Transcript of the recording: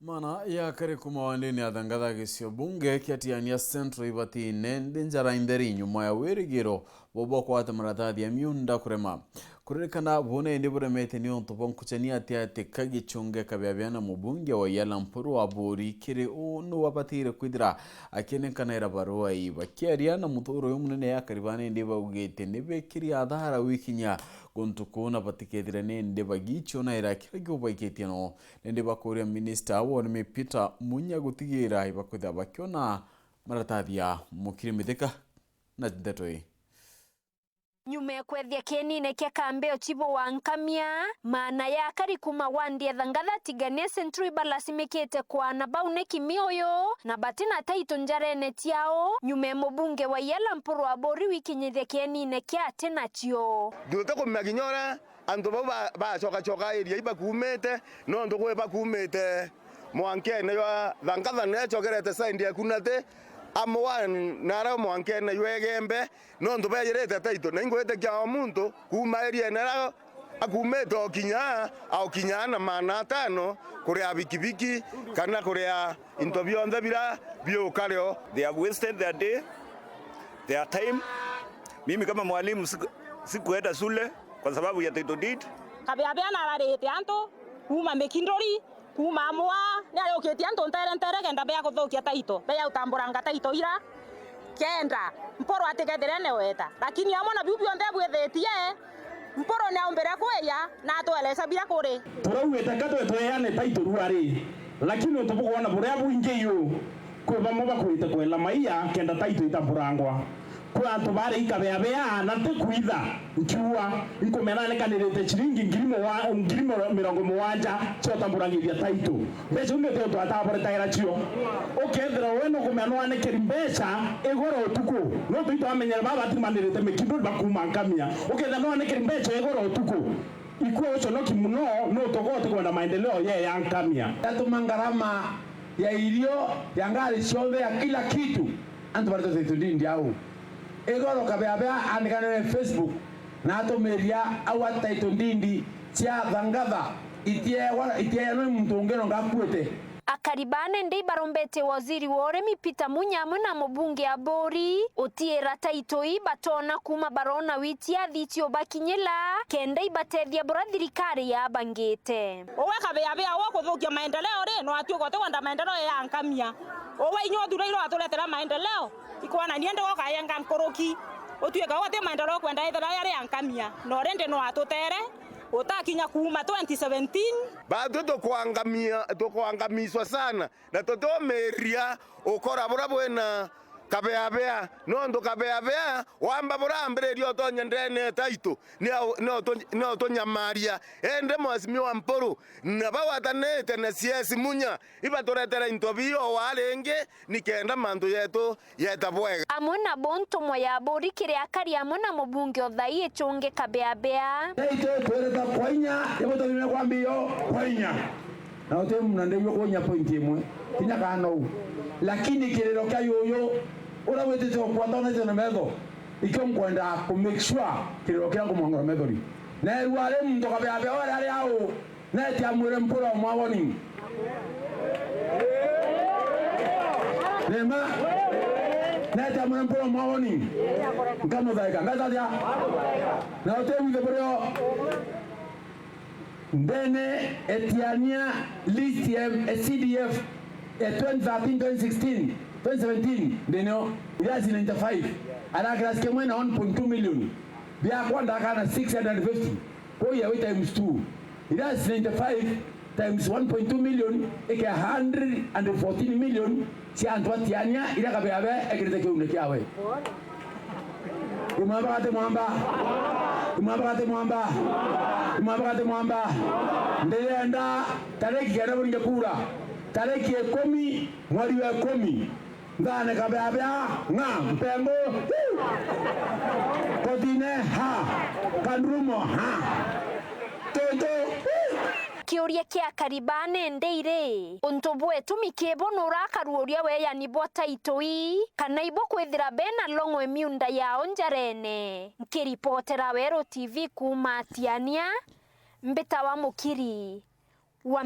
Mana ya kare kuma wandini adangada gisio bunge kiatiania centro ibati nende njara inderi nyuma ya werigiro bobo kwa MARATATHI ya MIUNDA kurema kurekana bone ndibure meteni ontopo Nkucanio Cia Utongeria KABEABEA na mubunge wa yala MPURU abori kire onu wabatire kwidira akenekana era barua iba kiaria na mutoro yumune ya karibane ndiba ugete nebe kiri adhara wikinya gontukuna batikethire nende bagicho na era kiragyo baiketiano nende bakoria minister awon me Peter munya gutigira ibakwitha bakiona MARATATHI ya mukiri mitheka na ndatoi nyume kwethia kenine kia kambeo chibo wa nkamia maana ya kari kuma wandie thangada tigane century balasimikete kwa na baune kimioyo na batina taito njarene tiao nyume mubunge wa yala MPURU abori wikinyithia kenine kia tena chio duta ko maginyora anto ba choka iria iba kumete no ndo ko ba kumete mwanke ne yo thangada ne chokerete side ya kunate amwan nara mwanke ne yegembe no ndo bayerete taito ne ngwete kya muntu kuma iria nara akumeto kinya au kinyana mana tano kuria bikibiki kana kuria interview ndabira bio kaleo. They have wasted their day, their time. Mimi kama mwalimu sikuenda shule kwa sababu ya title deed. KABEABEA na rarete anto kuma mekindori kuma mwa ne ayoketi anto ntere kenda bea kuthokia taito bea utamburanga taito ira kenda MPURU atigethire ne weta lakini amona biu bionde bwethetie MPURU ne ombera kweya na atweleza bila kuri turaweta gato tweane taito ruari lakini utubuko na buria buinge yo kuba moba kuita kwela maiya kenda taito itamburangwa kwa tubare KABEABEA na tekuitha nkiwa inkomena kanirete chiringi ngirimo mirongo muwanja cyo tamburangithia taito bezo ngete to atabore taira chio okethera weno kumenwa ne kerimbecha egoro tuko no tuito amenyera baba timanirete mekindo bakuma nkamia okethera no ne kerimbecha egoro tuko ikuwa ocho no kimuno no togote kwenda maendeleo ya nkamia atumangarama ya irio ya ngari shombe ya kila kitu antu barito tetudindi au egoro KABEABEA andikane Facebook na atomeria awa taito ndindi cia thangada itie no mtongero ngakwete akaribane ndi barombete waziri wa urimi Peter Munyamu na mubunge abori otiera taito ibatona kuma barona witia thitio bakinyela kenda ibatethia bora thirikari ya bangite owe KABEABEA wo kuthukia maendeleo ri no atio gote kwenda maendeleo ya nkamia owe inyo thura iro atuletera maendeleo ikwana niende go kayenga nkoroki otueka wote maendeleo kwenda ithera ya nkamia no rende no atutere utakinya kuma 2017 bado tukuangamiswa sana na totomeria ukora bora bwena KABEABEA no ndo KABEABEA wamba bora ambere otonya ndene taito no tonyamaria ende mwasimi wa MPURU na bawatanete na CS munya ibatoretera interview walenge nikenda mandu yetu yetabwega amona bonto moya bori kire akari amona mubunge othai echonge KABEABEA taito twereta kwanya yebotonya kwambio kwanya na ote mnandeyo konya point imwe kinya kano lakini kirero kya yoyo ora wete to kwatona zeno medo ikomkwenda ku make sure kirero kyangu mwangoro medori na ruare mndo KABEABEA ora ari ao na ti amure MPURU mwawoni nema na ti amure MPURU mwawoni ngamo daika ngazadia na ote wibero ndene etiania list ya CDF 2013 2016 deno ilazi 95 anagrasike mwena 1.2 million bia kwanda kana 650 kwa hiyo times 2 ilazi 95 times 1.2 million ike 114 million si antwatiania ila KABEABEA ekirete kiumne kiawe umabagate mwamba ndenda tareki kana buringe kura tareki 10 mwali wa 10 ngane KABEABEA nga mpengo kodine ha kanrumo ha toto kiuria kia karibane ndeire untobwe tumikebo nurakaruoria weyani bwa taito kana ibo kwithira bena longo MIUNDA ya onjarene nkiripotera Wero TV kuma Tiania mbita wa mukiri wa